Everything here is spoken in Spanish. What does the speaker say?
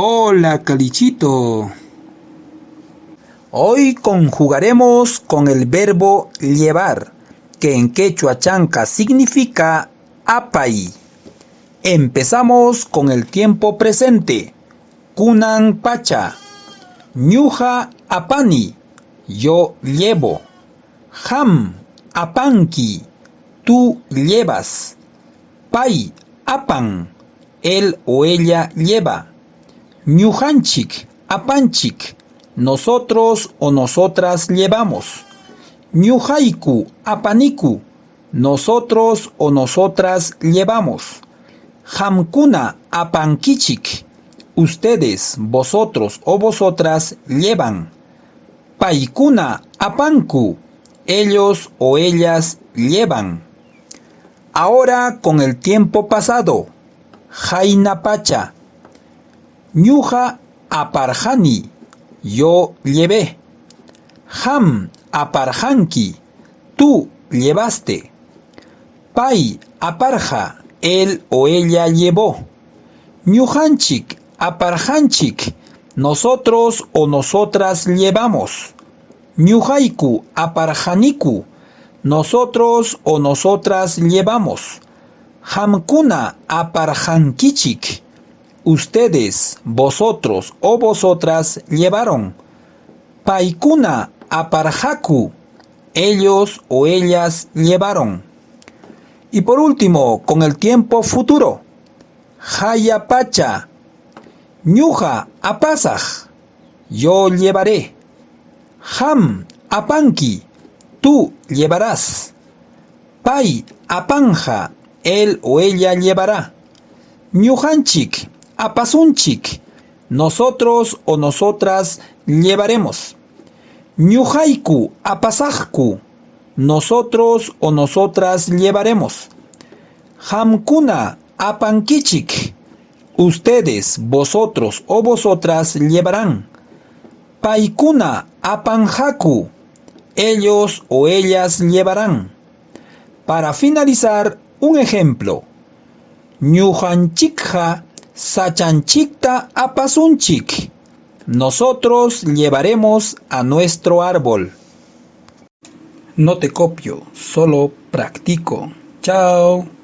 Hola, Calichito. Hoy conjugaremos con el verbo llevar, que en quechua chanca significa apay. Empezamos con el tiempo presente. Kunan pacha. Ñuja apani. Yo llevo. Ham apanki. Tú llevas. Pay apan. Él o ella lleva. Ñujanchik apanchik. Nosotros o nosotras llevamos. Ñujaiku apaniku. Nosotros o nosotras llevamos. Hamkuna apankichik. Ustedes, vosotros o vosotras llevan. Paikuna apanku. Ellos o ellas llevan. Ahora con el tiempo pasado. Jaina pacha. Ñuja aparjani. Yo llevé. Ham aparjanki. Tú llevaste. Pai aparja. Él o ella llevó. Ñujanchik aparjanchik. Nosotros o nosotras llevamos. Ñujaiku aparjaniku. Nosotros o nosotras llevamos. Hamkuna aparjankichik. Ustedes, vosotros o vosotras llevaron. Paikuna aparjaku. Ellos o ellas llevaron. Y por último, con el tiempo futuro. Jaya pacha. Ñuja apasaj. Yo llevaré. Ham apanki. Tú llevarás. Pai apanja. Él o ella llevará. Ñujanchik apasunchik. Nosotros o nosotras llevaremos. Ñujaiku apasajku. Nosotros o nosotras llevaremos. Hamkuna apankichik. Ustedes, vosotros o vosotras llevarán. Paikuna apanjaku. Ellos o ellas llevarán. Para finalizar, un ejemplo. Ñujanchikja sachanchikta apasunchik. Nosotros llevaremos a nuestro árbol. No te copio, solo practico. Chao.